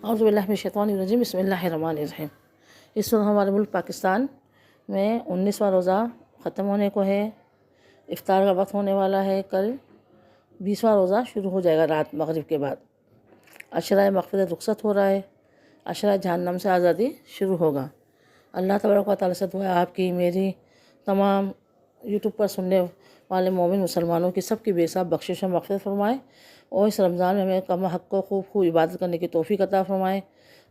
اعوذ باللہ من الشیطان الرجیم، بسم اللہ الرحمن الرحیم۔ اس وقت ہمارے ملک پاکستان میں 19واں روزہ ختم ہونے کو ہے، افطار کا وقت ہونے والا ہے۔ کل 20واں روزہ شروع ہو جائے گا رات مغرب کے بعد۔ عشرہ مغفرت رخصت ہو رہا ہے، عشرہ جہنم سے آزادی شروع ہوگا۔ اللہ تبارک و تعالیٰ سے دعا ہے آپ کی، میری، تمام یوٹیوب پر سننے والے مومن مسلمانوں کی، سب کی بے حساب بخشش و مغفرت فرمائے، اور اس رمضان میں ہمیں کم حق کو خوب عبادت کرنے کی توفیق عطا فرمائے۔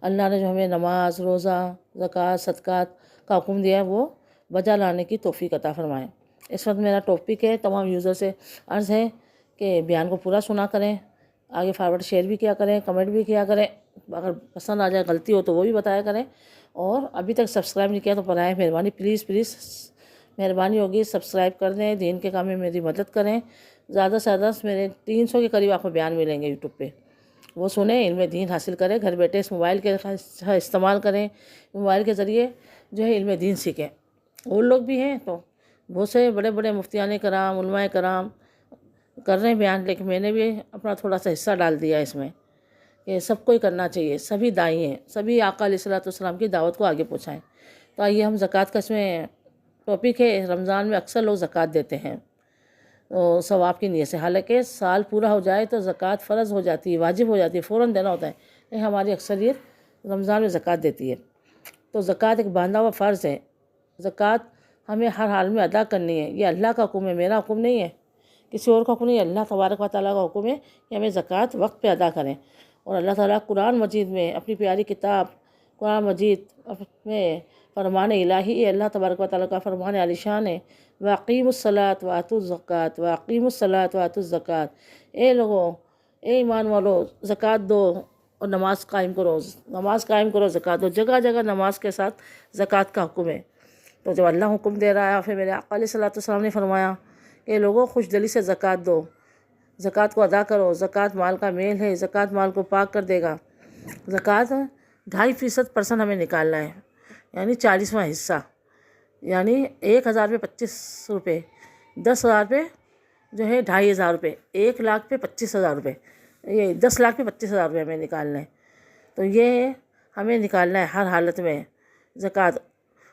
اللہ نے جو ہمیں نماز، روزہ، زکوٰۃ، صدقات کا حکم دیا ہے وہ بجا لانے کی توفیق عطا فرمائے۔ اس وقت میرا ٹاپک ہے، تمام یوزر سے عرض ہے کہ بیان کو پورا سنا کریں، آگے فارورڈ شیئر بھی کیا کریں، کمنٹ بھی کیا کریں، اگر پسند آ جائے، غلطی ہو تو وہ بھی بتایا کریں، اور ابھی تک سبسکرائب نہیں کیا تو برائے مہربانی پلیز مہربانی ہوگی سبسکرائب کر دیں، دین کے کام میں میری مدد کریں۔ زیادہ سے زیادہ میرے 300 کے قریب آپ کو بیان ملیں گے یوٹیوب پہ، وہ سنیں، علم دین حاصل کریں، گھر بیٹھے اس موبائل کے استعمال کریں، موبائل کے ذریعے جو ہے علم دین سیکھیں۔ اور لوگ بھی ہیں تو بہت سے بڑے بڑے مفتیان کرام، علماء کرام کر رہے ہیں بیان، لیکن میں نے بھی اپنا تھوڑا سا حصہ ڈال دیا اس میں کہ سب کو ہی کرنا چاہیے، سبھی داعی ہیں، سبھی آقا علیہ الصلوۃ والسلام کی دعوت کو آگے پہنچائیں۔ تو آئیے ہم زکوٰۃ کا اس میں ٹاپک ہے۔ رمضان میں اکثر لوگ زکوٰۃ دیتے ہیں ثواب کی نیت سے، حالانکہ سال پورا ہو جائے تو زکوٰۃ فرض ہو جاتی ہے، واجب ہو جاتی ہے، فوراً دینا ہوتا ہے، لیکن ہماری اکثریت رمضان میں زکوٰۃ دیتی ہے۔ تو زکوٰۃ ایک باندھا ہوا فرض ہے، زکوٰۃ ہمیں ہر حال میں ادا کرنی ہے۔ یہ اللہ کا حکم ہے، میرا حکم نہیں ہے، کسی اور کا حکم نہیں ہے، اللہ تبارک و تعالیٰ کا حکم ہے کہ ہمیں زکوٰۃ وقت پہ ادا کریں۔ اور اللہ تعالیٰ قرآن مجید میں اپنی پیاری کتاب قرآن مجید میں فرمان الہی ہے، اللہ تبارک و تعالیٰ کا فرمان عالی شان ہے، وَأَقِیمُوا الصَّلَاةَ وَآتُوا الزَّکَاةَ وَأَقِیمُوا الصَّلَاةَ وَآتُوا الزَّکَاةَ۔ اے لوگوں، اے ایمان والو، زکوٰۃ دو اور نماز قائم کرو، نماز قائم کرو، زکوٰۃ دو۔ جگہ جگہ نماز کے ساتھ زکوٰۃ کا حکم ہے۔ تو جب اللہ حکم دے رہا ہے، پھر میرے آقا علیہ الصلوۃ والسلام نے فرمایا کہ لوگوں خوش دلی سے زکوٰۃ دو، زکوٰۃ کو ادا کرو، زکوٰۃ مال کا میل ہے، زکوٰۃ مال کو پاک کر دے گا۔ زکوٰۃ 2.5% ہمیں نکالنا ہے، یعنی 40واں حصہ، یعنی 1,000 پہ 25 روپے، 10,000 پہ جو ہے 2,500 روپے، 1,00,000 پہ 25,000 روپے، یہ 10 لاکھ پہ 25,000 روپے ہمیں نکالنا ہے۔ تو یہ ہمیں نکالنا ہے ہر حالت میں زکوٰۃ۔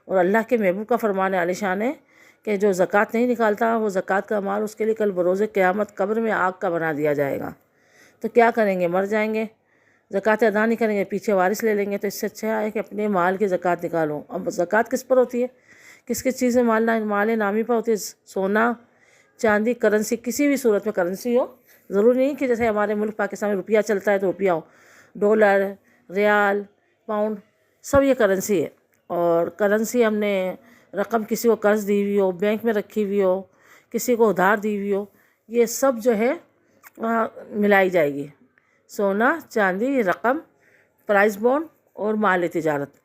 اور اللہ کے محبوب کا فرمان عالی شان ہے کہ جو زکوٰۃ نہیں نکالتا، وہ زکوٰۃ کا مال اس کے لیے کل بروز قیامت قبر میں آگ کا بنا دیا جائے گا۔ تو کیا کریں گے؟ مر جائیں گے، زکوٰۃ ادا نہیں کریں گے، پیچھے وارث لے لیں گے، تو اس سے اچھا ہے کہ اپنے مال کی زکوٰۃ نکالو۔ اب زکوٰۃ کس پر ہوتی ہے؟ کس کس چیز میں مال نامی پر ہوتی ہے؟ سونا، چاندی، کرنسی، کسی بھی صورت میں کرنسی ہو، ضروری نہیں کہ جیسے ہمارے ملک پاکستان میں روپیہ چلتا ہے تو روپیہ ہو، ڈالر، ریال، پاؤنڈ، سب یہ کرنسی ہے۔ اور کرنسی ہم نے رقم کسی کو قرض دی ہوئی ہو، بینک میں رکھی ہوئی ہو، کسی کو ادھار دی ہوئی ہو، یہ سب جو ہے ملائی جائے گی۔ سونا، چاندی، رقم، پرائز بانڈ اور مال تجارت،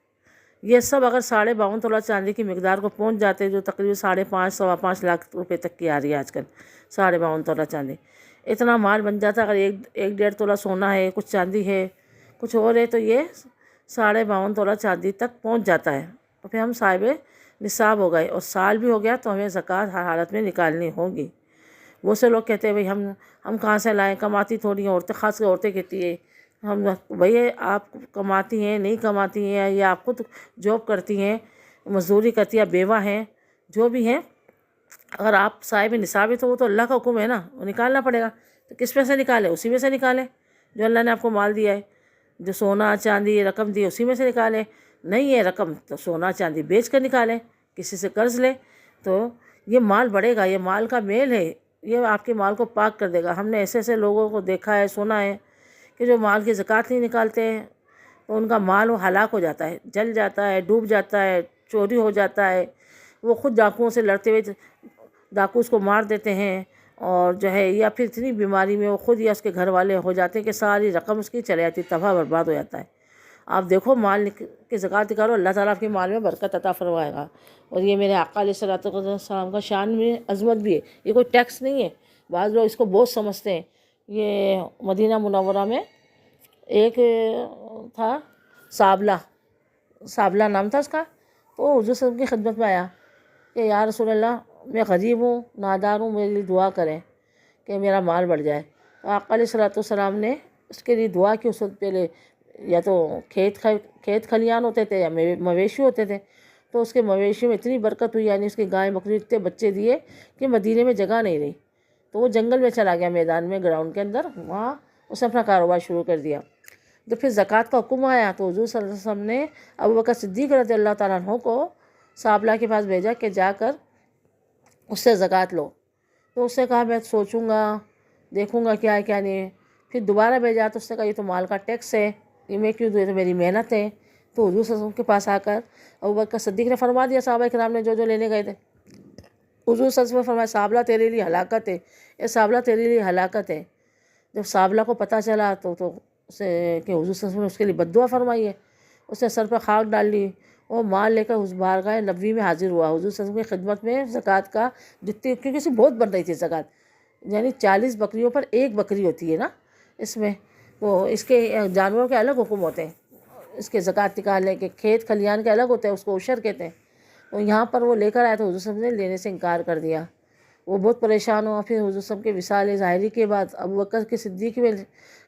یہ سب اگر 52.5 تولہ چاندی کی مقدار کو پہنچ جاتے، جو تقریباً 5.5 سوا 5 لاکھ روپے تک کی آ رہی ہے آج کل، 52.5 تولہ چاندی، اتنا مال بن جاتا ہے۔ اگر 1.5 تولہ سونا ہے، کچھ چاندی ہے، کچھ اور ہے، تو یہ 52.5 تولہ چاندی تک پہنچ جاتا ہے، تو پھر ہم صاحب نصاب ہو گئے، اور سال بھی ہو گیا تو ہمیں زکوٰۃ ہر حالت میں نکالنی ہوگی۔ بہت سے لوگ کہتے ہیں بھئی ہم کہاں سے لائیں، کماتی تھوڑی ہیں عورتیں، خاص کر عورتیں کہتی ہے بھئی آپ کماتی ہیں، نہیں کماتی ہیں، یا آپ خود جاب کرتی ہیں، مزدوری کرتی ہیں، بیوہ ہیں، جو بھی ہیں، اگر آپ صاحب نصاب ہے تو وہ تو اللہ کا حکم ہے نا، وہ نکالنا پڑے گا۔ تو کس میں سے نکالیں؟ اسی میں سے نکالیں جو اللہ نے آپ کو مال دیا ہے، جو سونا چاندی رقم دی ہے اسی میں سے نکالیں۔ نہیں ہے رقم تو سونا چاندی بیچ کر نکالیں، کسی سے قرض لیں، تو یہ مال بڑھے گا، یہ مال کا میل ہے، یہ آپ کے مال کو پاک کر دے گا۔ ہم نے ایسے ایسے لوگوں کو دیکھا ہے، سنا ہے کہ جو مال کی زکوٰۃ نہیں نکالتے ہیں تو ان کا مال وہ ہلاک ہو جاتا ہے، جل جاتا ہے، ڈوب جاتا ہے، چوری ہو جاتا ہے، وہ خود ڈاکوؤں سے لڑتے ہوئے ڈاکو اس کو مار دیتے ہیں، اور جو ہے یا پھر اتنی بیماری میں وہ خود یا اس کے گھر والے ہو جاتے ہیں کہ ساری رقم اس کی چلی جاتی ہے، تباہ برباد ہو جاتا ہے۔ آپ دیکھو مال کی زکوٰۃ نکالو، اللہ تعالیٰ آپ کے مال میں برکت عطا فرمائے گا۔ اور یہ میرے آقا علیہ الصلوۃ والسلام کا شان میں عظمت بھی ہے، یہ کوئی ٹیکس نہیں ہے۔ بعض لوگ اس کو بہت سمجھتے ہیں۔ یہ مدینہ منورہ میں ایک تھا سابلہ نام تھا اس کا، تو حضور صلی اللہ علیہ وسلم کی خدمت میں آیا کہ یا رسول اللہ، میں غریب ہوں، نادار ہوں، میرے لیے دعا کریں کہ میرا مال بڑھ جائے۔ تو آقا علیہ الصلوۃ والسلام نے اس کے لیے دعا کی۔ اس وقت پہلے یا تو کھیت کھلیان ہوتے تھے یا مویشی ہوتے تھے، تو اس کے مویشی میں اتنی برکت ہوئی، یعنی اس کی گائے بکری اتنے بچے دیے کہ مدینے میں جگہ نہیں رہی، تو وہ جنگل میں چلا گیا، میدان میں گراؤنڈ کے اندر، وہاں اس نے اپنا کاروبار شروع کر دیا۔ جب پھر زکوٰۃ کا حکم آیا تو حضور صلی اللہ علیہ وسلم نے ابوبکر صدیق رضی اللہ تعالیٰ عنہ کو صابلہ کے پاس بھیجا کہ جا کر اس سے زکوٰۃ لو، تو اس نے کہا میں سوچوں گا، دیکھوں گا کیا ہے کیا نہیں ہے۔ پھر دوبارہ بھیجا تو اس نے کہا یہ تو مال کا ٹیکس ہے، یہ میں کیوں دوں، یہ تو میری محنت ہے۔ تو حضور صلی اللہ علیہ وسلم کے پاس آ کر ابوبکر صدیق نے فرما دیا، صحابہ کرام نے جو لینے گئے تھے، حضور صلی اللہ علیہ وسلم نے فرمایا صابلہ تیرے لیے ہلاکت ہے، یہ صابلہ تیرے لیے ہلاکت ہے۔ جب صابلہ کو پتہ چلا تو اسے کہ حضور صلی اللہ علیہ وسلم نے اس کے لیے بد دعا فرمائی ہے، اس نے سر پر خاک ڈال لی، وہ مال لے کر اس بارگاہ نبوی میں حاضر ہوا، حضور صلی اللہ علیہ وسلم کی خدمت میں زکوٰۃ کا جتنی، کیونکہ اس میں بہت بن رہی تھی زکوٰۃ، یعنی 40 بکریوں پر ایک بکری ہوتی ہے نا اس میں، تو اس کے جانوروں کے الگ حکم ہوتے ہیں، اس کے زکوٰۃ نکالنے کے، کھیت کھلیان کے الگ ہوتے ہیں، اس کو عشر کہتے ہیں۔ تو یہاں پر وہ لے کر آیا تو حضور صلی اللہ علیہ وسلم نے لینے سے انکار کر دیا، وہ بہت پریشان ہوا۔ پھر حضور صلی اللہ علیہ وسلم کے وصال ظاہری کے بعد ابوبکر کی صدیق میں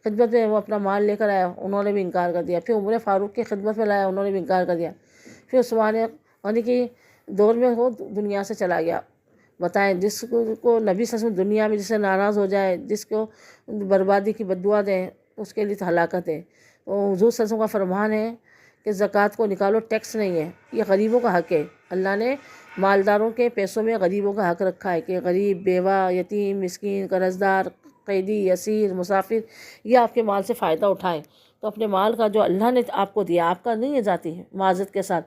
خدمت میں وہ اپنا مال لے کر آیا، انہوں نے بھی انکار کر دیا۔ پھر عمر فاروق کی خدمت میں لایا، انہوں نے بھی انکار کر دیا۔ پھر عثمان غنی کی دور میں وہ دنیا سے چلا گیا۔ بتائیں، جس کو نبی صلی اللہ علیہ وسلم دنیا میں جس سے ناراض ہو جائے، جس کو بربادی کی بد دعا دیں، اس کے لیے تو ہلاکت ہے۔ تو حضور صلی اللہ علیہ وسلم کا فرمان ہے کہ زکوٰۃ کو نکالو، ٹیکس نہیں ہے، یہ غریبوں کا حق ہے۔ اللہ نے مالداروں کے پیسوں میں غریبوں کا حق رکھا ہے کہ غریب، بیوہ، یتیم، مسکین، قرض دار، قیدی، اسیر، مسافر یہ آپ کے مال سے فائدہ اٹھائیں۔ تو اپنے مال کا جو اللہ نے آپ کو دیا، آپ کا نہیں ہے ذاتی، معذرت کے ساتھ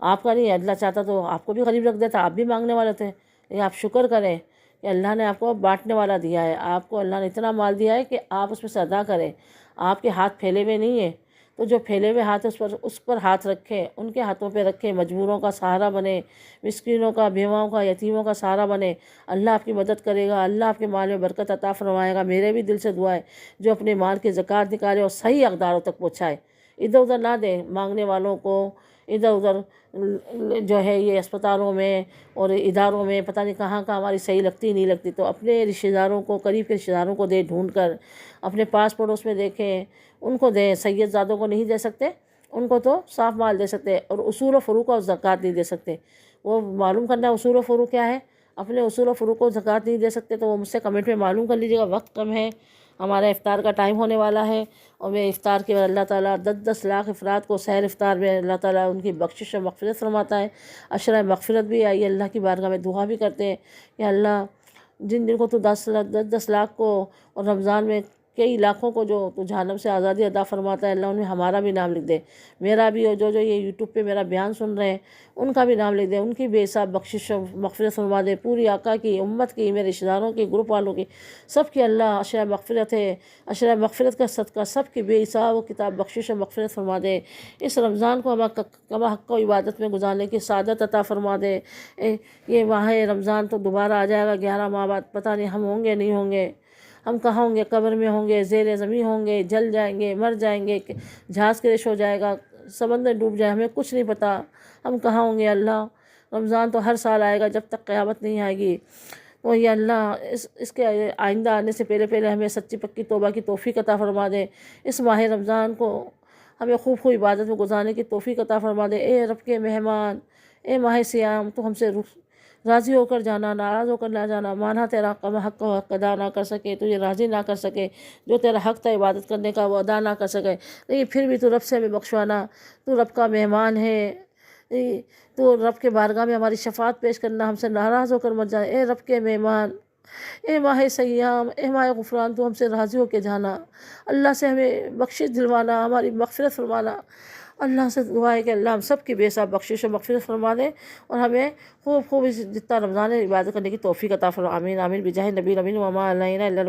آپ کا نہیں ہے، اللہ چاہتا تو آپ کو بھی غریب رکھ دیتا، آپ بھی مانگنے والے تھے، لیکن آپ شکر کریں کہ اللہ نے آپ کو بانٹنے والا دیا ہے، آپ کو اللہ نے اتنا مال دیا ہے کہ آپ اس میں سے ادا کریں۔ آپ کے ہاتھ پھیلے ہوئے نہیں ہیں، تو جو پھیلے ہوئے ہاتھ اس پر ہاتھ رکھیں، ان کے ہاتھوں پہ رکھیں، مجبوروں کا سہارا بنے، مسکینوں کا، بیواؤں کا، یتیموں کا سہارا بنے، اللہ آپ کی مدد کرے گا، اللہ آپ کے مال میں برکت عطا فرمائے گا۔ میرے بھی دل سے دعا ہے جو اپنے مال کی زکوٰۃ نکالے اور صحیح حقداروں تک پہنچائے، ادھر ادھر نہ دیں مانگنے والوں کو، ادھر ادھر جو ہے یہ اسپتالوں میں اور اداروں میں پتہ نہیں کہاں کہاں ہماری صحیح لگتی نہیں لگتی، تو اپنے رشتہ داروں کو، قریب کے رشتہ داروں کو دے ڈھونڈ کر، اپنے پاس پڑوس میں دیکھیں ان کو دیں۔ سید زادوں کو نہیں دے سکتے، ان کو تو صاف مال دے سکتے، اور اصول و فروع اور زکوٰۃ نہیں دے سکتے۔ وہ معلوم کرنا اصول و فروع کیا ہے، اپنے اصول و فروع کو زکوٰۃ نہیں دے سکتے تو وہ مجھ سے کمنٹ میں معلوم کر لیجیے گا۔ وقت کم ہے، ہمارا افطار کا ٹائم ہونے والا ہے، اور میں افطار کے بعد اللہ تعالیٰ 10 لاکھ افراد کو سحر افطار میں اللہ تعالیٰ ان کی بخشش و مغفرت فرماتا ہے، عشرۂ مغفرت بھی آئی، اللہ کی بارگاہ میں دعا بھی کرتے ہیں کہ اللہ جن کو تو 10 لاکھ کو، اور رمضان میں کئی لاکھوں کو جو تو جہنم سے آزادی عطا فرماتا ہے، اللہ ان میں ہمارا بھی نام لکھ دے، میرا بھی، اور جو یہ یوٹیوب پہ میرا بیان سن رہے ہیں ان کا بھی نام لکھ دے، ان کی بے حساب بخشش و مغفرت فرما دے، پوری آقا کی، امت کی، میرے رشتہ داروں کی، گروپ والوں کی، سب کی اللہ عشرۂ مغفرت ہے، عشرۂ مغفرت کا صدقہ سب کی بے حساب و کتاب بخشش و مغفرت فرما دے۔ اس رمضان کو کما حق و عبادت میں گزارنے کی سعادت عطا فرما دے۔ یہ ماہ رمضان تو دوبارہ آ جائے گا 11 ماہ بعد، پتہ نہیں ہم ہوں گے نہیں ہوں گے، ہم کہاں ہوں گے، قبر میں ہوں گے، زیر زمین ہوں گے، جل جائیں گے، مر جائیں گے، جہاز کریش ہو جائے گا، سمندر ڈوب جائے، ہمیں کچھ نہیں پتہ ہم کہاں ہوں گے۔ اللہ رمضان تو ہر سال آئے گا جب تک قیامت نہیں آئے گی، تو یہ اللہ اس کے آئندہ آنے سے پہلے ہمیں سچی پکی توبہ کی توفیق عطا فرما دے۔ اس ماہ رمضان کو ہمیں خوب عبادت میں گزارنے کی توفیق عطا فرما دے۔ اے رب کے مہمان، اے ماہ سیام، تو ہم سے راضی ہو کر جانا، ناراض ہو کر نہ جانا، مانا تیرا حق و حق ادا نہ کر سکے، تجھے راضی نہ کر سکے، جو تیرا حق تھا عبادت کرنے کا وہ ادا نہ کر سکے، لیکن پھر بھی تو رب سے ہمیں بخشوانا، تو رب کا مہمان ہے، تو رب کے بارگاہ میں ہماری شفاعت پیش کرنا، ہم سے ناراض ہو کر مت جانا۔ اے رب کے مہمان، اے ماہ سیام، اے ماہ غفران، تو ہم سے راضی ہو کے جانا، اللہ سے ہمیں بخشش دلوانا، ہماری مغفرت فرمانا۔ اللہ سے دعا ہے کہ اللہ ہم سب کی بے حساب بخشش و مغفرت فرما دے، اور ہمیں خوب جتنا رمضان ہے عبادت کرنے کی توفیق عطا فرما۔ آمین آمین بجاہ نبی امین وما علینا الا